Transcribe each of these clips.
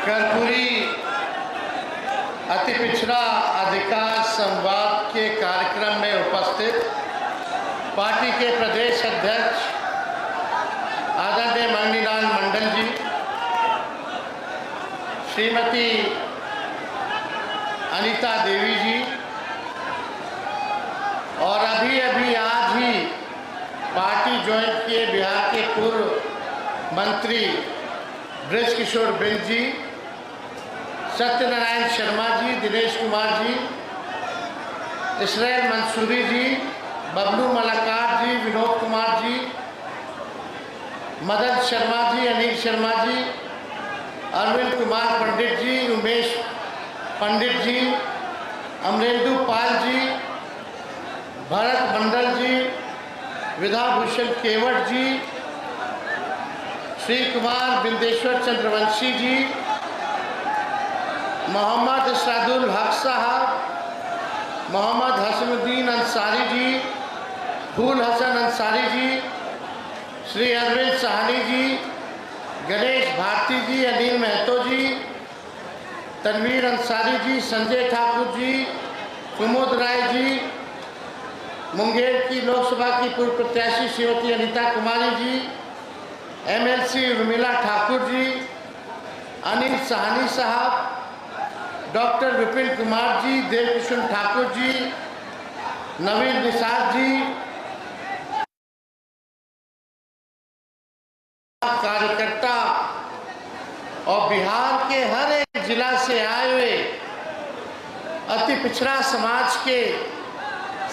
कर्पूरी अति पिछड़ा अधिकार संवाद के कार्यक्रम में उपस्थित पार्टी के प्रदेश अध्यक्ष आदरणीय मणिलाल मंडल जी, श्रीमती अनीता देवी जी और अभी आज ही पार्टी ज्वाइन किए बिहार के पूर्व मंत्री ब्रज किशोर बिंद जी, सत्यनारायण शर्मा जी, दिनेश कुमार जी, इसराइल मंसूरी जी, बबलू मलाकार जी, विनोद कुमार जी, मदन शर्मा जी, अनिल शर्मा जी, अरविंद कुमार पंडित जी, उमेश पंडित जी, अमरेंदु पाल जी, भरत मंडल जी, विधाभूषण केवट जी, श्री कुमार बिंदेश्वर चंद्रवंशी जी, मोहम्मद इशरादुल हक साहब, मोहम्मद हसनुद्दीन अंसारी जी, फूल हसन अंसारी जी, श्री अरविंद साहनी जी, गणेश भारती जी, अनिल महतो जी, तनवीर अंसारी जी, संजय ठाकुर जी, कुमुद राय जी, मुंगेर की लोकसभा की पूर्व प्रत्याशी श्रीमती अनीता कुमारी जी, एमएलसी उर्मिला ठाकुर जी, अनिल साहनी साहब, डॉक्टर विपिन कुमार जी, देवकिशन ठाकुर जी, नवीन निषाद जी, कार्यकर्ता और बिहार के हर एक जिला से आए हुए अति पिछड़ा समाज के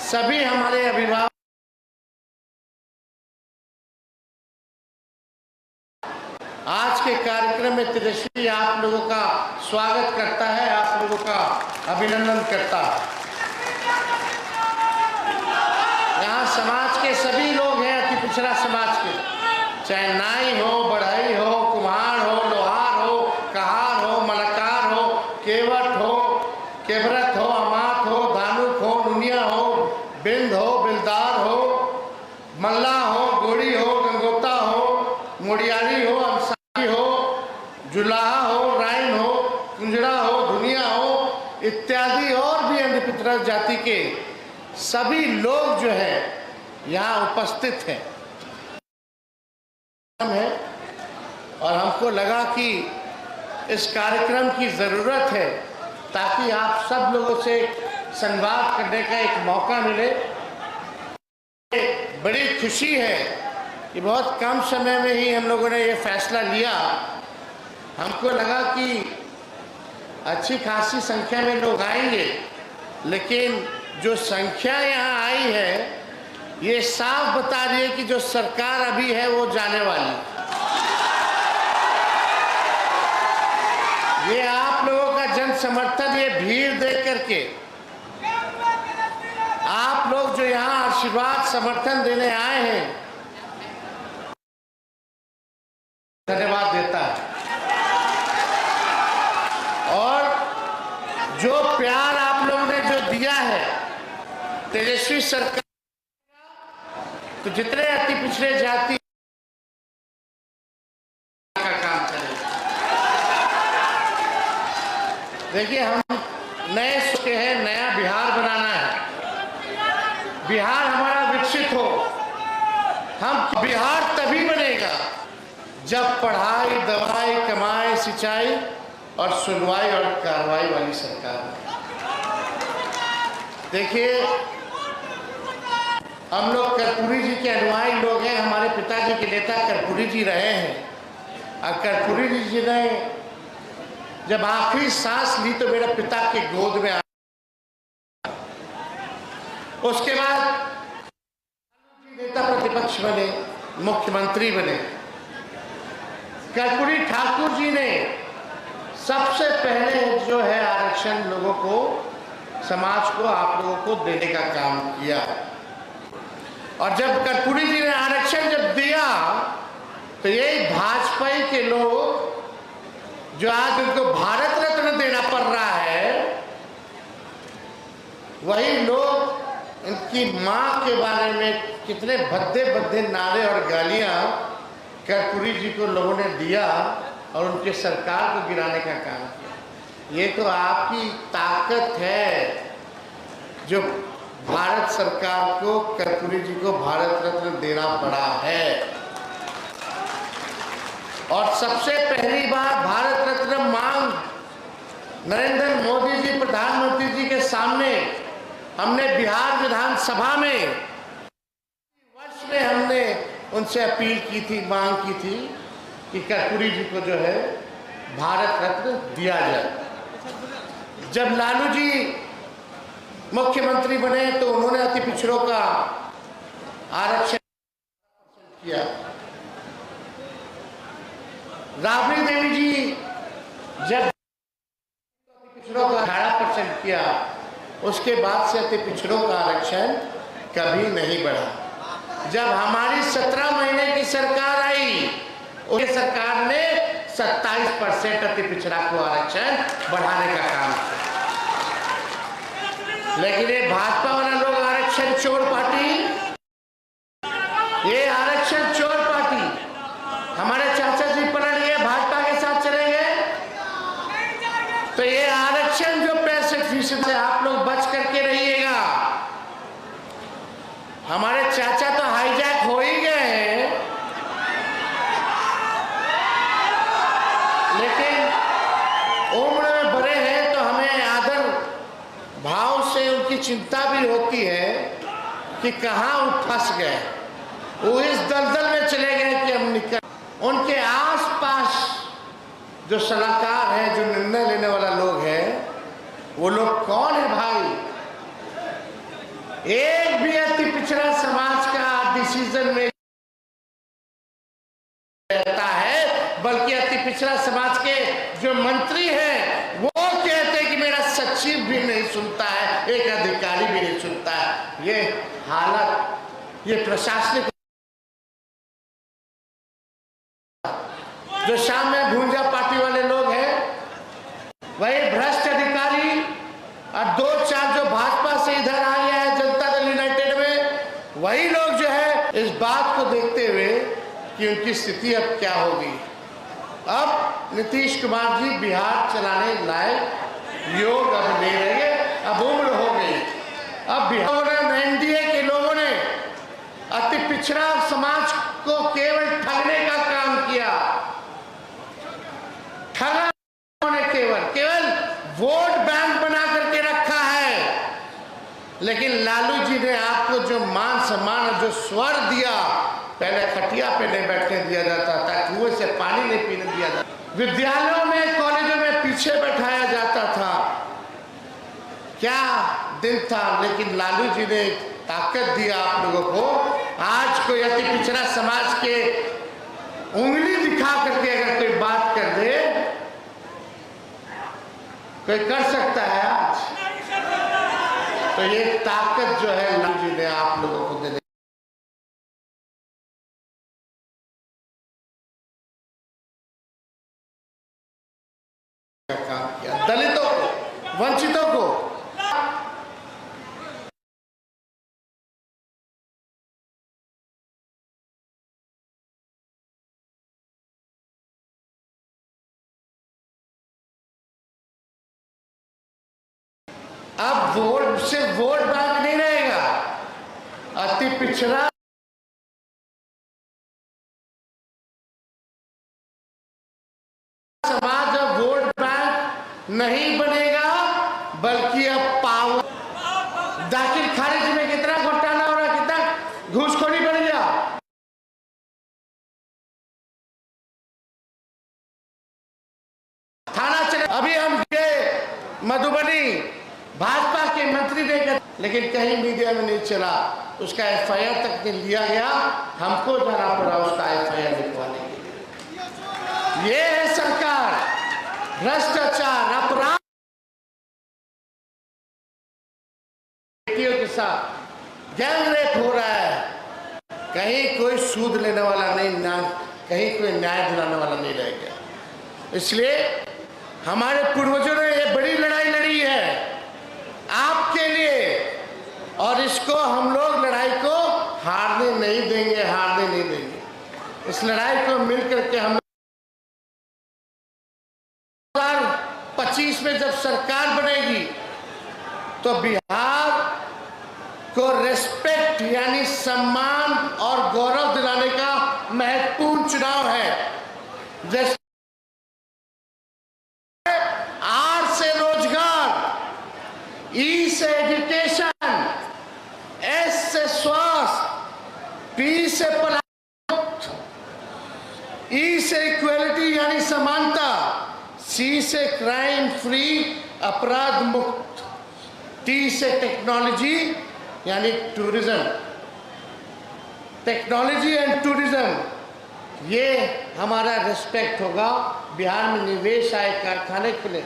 सभी हमारे अभिभावक आज के कार्यक्रम में तेजस्वी आप लोगों का स्वागत करता है, आप लोगों का अभिनंदन करता है। यहाँ समाज के सभी लोग हैं, अति पिछड़ा समाज के, चाहे नाई हो, बढ़ई हो, कुम्हार हो, लोहार हो, कहार हो, मलकार हो, केवट हो, केवरत हो, अमात हो, धानुक हो, नुनिया हो, बिंद हो, बिलदार हो, मल्ला हो, गोड़ी हो, गंगोता हो, मुड़ियारी हो, अंसारी हो, जुलाहा हो, राइन हो, कुंजड़ा हो, धुनिया हो इत्यादि और भी अन्य पिछड़ा जाति के सभी लोग जो है यहाँ उपस्थित हैं और हमको लगा कि इस कार्यक्रम की ज़रूरत है ताकि आप सब लोगों से संवाद करने का एक मौका मिले। बड़ी खुशी है कि बहुत कम समय में ही हम लोगों ने ये फैसला लिया। हमको लगा कि अच्छी खासी संख्या में लोग आएंगे, लेकिन जो संख्या यहाँ आई है ये साफ बता रही है कि जो सरकार अभी है वो जाने वाली। ये आप लोगों का जन समर्थन, ये भीड़ देख करके आप लोग जो यहाँ आशीर्वाद समर्थन देने आए हैं, धन्यवाद देता है। और जो प्यार आप लोगों ने जो दिया है तेजस्वी सरकार, तो जितने अति पिछड़े जाति का काम करें। देखिए, हम नए सोचे हैं, नया बिहार बनाना है, बिहार हमारा विकसित हो। हम बिहार तभी बनेगा जब पढ़ाई, दवाई, कमाई, सिंचाई और सुनवाई और कार्रवाई वाली सरकार। देखिए, हम लोग कर्पूरी जी के अनुयायी लोग हैं, हमारे पिताजी के नेता कर्पूरी जी रहे हैं। और कर्पूरी जी ने जब आखिरी सांस ली तो मेरे पिता के गोद में आया। उसके बाद नेता प्रतिपक्ष बने, मुख्यमंत्री बने। कर्पूरी ठाकुर जी ने सबसे पहले जो है आरक्षण लोगों को, समाज को, आप लोगों को देने का काम किया। और जब कर्पूरी जी ने आरक्षण जब दिया तो यही भाजपा के लोग जो आज उनको भारत रत्न देना पड़ रहा है, वही लोग इनकी माँ के बारे में कितने भद्दे भद्दे नारे और गालियाँ कर्पूरी जी को लोगों ने दिया और उनके सरकार को गिराने का काम किया। ये तो आपकी ताकत है जो भारत सरकार को कर्पूरी जी को भारत रत्न देना पड़ा है। और सबसे पहली बार भारत रत्न मांग नरेंद्र मोदी जी प्रधानमंत्री जी के सामने हमने बिहार विधानसभा में वर्ष में हमने उनसे अपील की थी, मांग की थी कि कर्पूरी जी को जो है भारत रत्न दिया जाए। जब लालू जी मुख्यमंत्री बने तो उन्होंने अति पिछड़ों का आरक्षण किया। राबड़ी देवी जी जब पिछड़ों का 18% किया, उसके बाद से अति पिछड़ों का आरक्षण कभी नहीं बढ़ा। जब हमारी 17 महीने की सरकार आई, उस सरकार ने 27% अति पिछड़ा को आरक्षण बढ़ाने का काम किया। लेकिन ये भाजपा वाला लोग आरक्षण चोर पार्टी, ये आरक्षण चोर पार्टी, हमारे चाचा जी पलट गए, भाजपा के साथ चले गए, तो ये आरक्षण जो 65% से आप लोग बच करके रहिएगा। हमारे चाचा तो हाईजैक हो ही गए हैं, लेकिन उम्र में बड़े हैं तो हमें आदर भाव से उनकी चिंता भी होती है कि कहाँ वो फंस गए, वो इस दलदल में चले गए कि हम निकल। उनके आसपास जो सलाहकार हैं, जो निर्णय लेने वाला लोग हैं, वो लोग कौन है भाई? एक भी अति पिछड़ा समाज का डिसीजन में रहता है, बल्कि अति पिछड़ा समाज के जो मंत्री हैं वो कहते हैं कि मेरा सचिव भी नहीं सुनता है, एक अधिकारी भी नहीं सुनता है। ये हालत, ये प्रशासनिक जो शाम में भूंजा पार्टी वाले लोग हैं, वही भ्रष्ट अधिकारी और 2-4 जो भाजपा से इधर आ गया है जनता दल यूनाइटेड में, वही लोग जो है इस बात को देखते हुए कि उनकी स्थिति अब क्या होगी। अब नीतीश कुमार जी बिहार चलाने लायक योग अब नहीं रहे, अब उम्र हो गई। अब बिहार एनडीए के लोगों ने अति पिछड़ा समाज को केवल ठगने का काम किया। ठगा ने केवल वोट बैंक बना करके रखा है, लेकिन लालू जी ने आपको जो मान सम्मान और जो स्वर दिया, पहले खटिया पे नहीं बैठने दिया जाता था, कुएं से पानी नहीं पीने दिया जाता, विद्यालयों में कॉलेजों में पीछे बैठाया जाता था, क्या दिन था। लेकिन लालू जी ने ताकत दिया आप लोगों को। आज कोई अति पिछड़ा समाज के उंगली दिखा करके अगर कोई बात कर दे, कोई कर सकता है आज, तो ये ताकत जो है लालू जी ने आप लोगों को देने का काम किया। दलितों को, वंचितों को अब वोट से वोट बैंक नहीं रहेगा। अति पिछड़ा समाज अब वोट बैंक नहीं बनेगा, बल्कि अब पावर, दाखिल खारिज में कितना घोटाला हो रहा है, कितना घूसखोरी बढ़ गया। थाना चले, अभी हम गए मधुबनी, भाजपा के मंत्री ने, लेकिन कहीं मीडिया में नहीं चला, उसका एफआईआर तक नहीं लिया गया, हमको जाना पड़ा उसका एफआईआर लिखवाने के लिए। ये है सरकार, भ्रष्टाचार, अपराध बेटियों के साथ गैंग रेप हो रहा है, कहीं कोई सूद लेने वाला नहीं, ना कहीं कोई न्याय दिलाने वाला नहीं रह गया। इसलिए हमारे पूर्वजों ने ये बड़ी लड़ाई लड़ी है आपके लिए, और इसको हम लोग लड़ाई को हारने नहीं देंगे, हारने नहीं देंगे। इस लड़ाई को मिलकर के हम 2025 में जब सरकार बनेगी तो बिहार को रेस्पेक्ट यानी सम्मान और गौरव दिलाने का महत्वपूर्ण चुनाव है। जैसे आर से रोजगार, ई से एजुकेशन, एस से स्वास्थ्य, पी से पलायन, ई से इक्वलिटी यानी समानता, सी से क्राइम फ्री अपराध मुक्त, टी से टेक्नोलॉजी यानी टूरिज्म। टेक्नोलॉजी एंड टूरिज्म ये हमारा रिस्पेक्ट होगा। बिहार में निवेश आए, कारखाने खुले।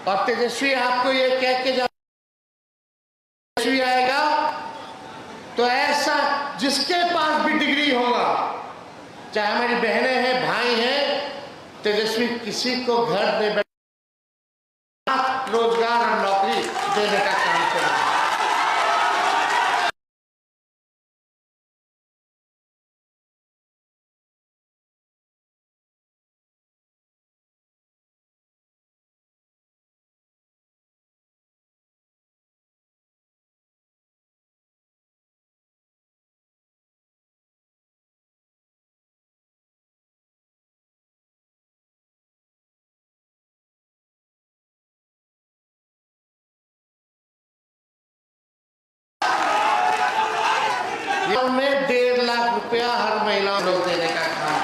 और तेजस्वी आपको ये कह के जा तेजस्वी आएगा तो ऐसा जिसके पास भी डिग्री होगा, चाहे हमारी बहनें हैं, भाई हैं, तेजस्वी किसी को घर दे रोजगार और नौकरी देने का काम करेगा। में 1.5 लाख रुपया हर महीना लोग देने का काम।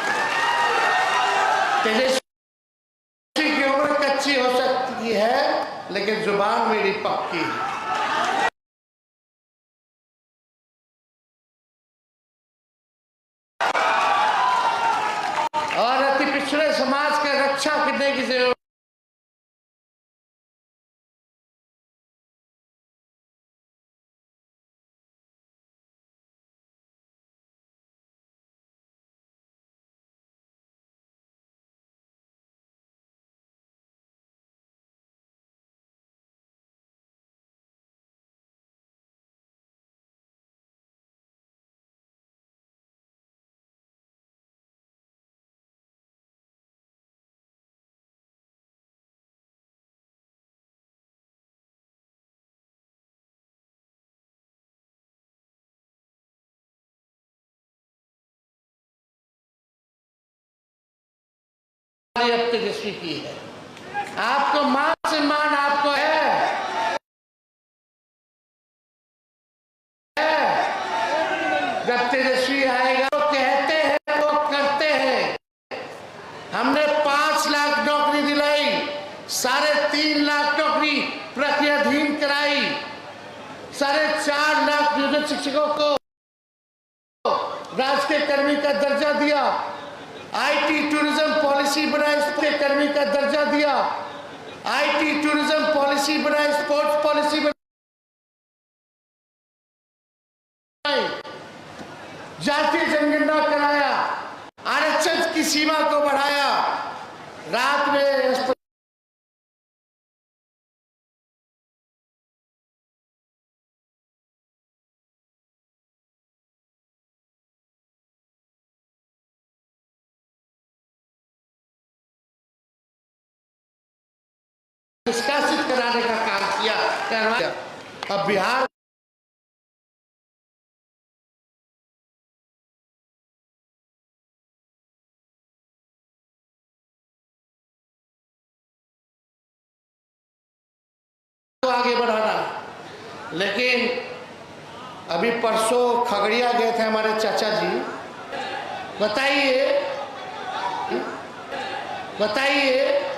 तेजस्वी की उम्र कच्ची हो सकती है लेकिन जुबान मेरी पक्की है। और अति पिछड़े समाज का रक्षा करने की जरूरत अब तेजस्वी की है। आपको मान सम्मान आपको है। जब तेजस्वी आएगा वो कहते हैं वो करते हैं। हमने 5 लाख नौकरी दिलाई, 3.5 लाख नौकरी प्रक्रियाधीन कराई, 4.5 लाख नियोजित शिक्षकों को राजकीय कर्मी का दर्जा दिया, आईटी टूरिज्म पॉलिसी बनाई, स्पोर्ट्स कर्मी का दर्जा दिया, आईटी टूरिज्म पॉलिसी बनाई, स्पोर्ट्स पॉलिसी बनाई, जातीय जनगणना कराया, आरक्षण की सीमा को बढ़ाया, रात में निष्कासित कराने का काम किया, करवाया। अब बिहार को आगे बढ़ाना। लेकिन अभी परसों खगड़िया गए थे हमारे चाचा जी। बताइए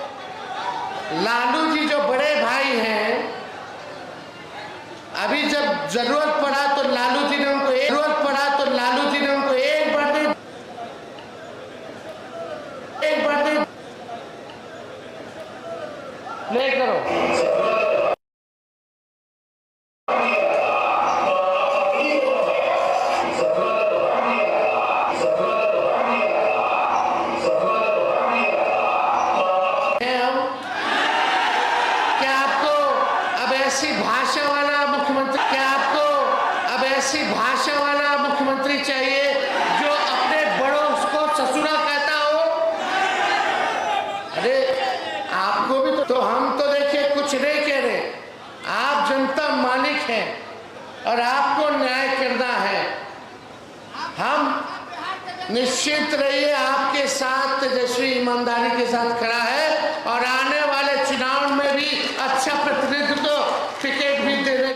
लालू जी जो बड़े भाई हैं, अभी जब जरूरत पड़ा तो लालू जी ने उनको एक बार ले करो। भाषा वाला मुख्यमंत्री, क्या आपको ऐसी भाषा वाला मुख्यमंत्री चाहिए जो अपने बड़ों को ससुरा कहता हो। अरे आपको भी तो हम तो देखिए कुछ नहीं कह रहे, आप जनता मालिक हैं और आपको न्याय करना है। हम निश्चित रहिए आपके साथ तेजस्वी ईमानदारी के साथ खड़ा है और आने वाले चुनाव में भी अच्छा प्रतिनिधित्व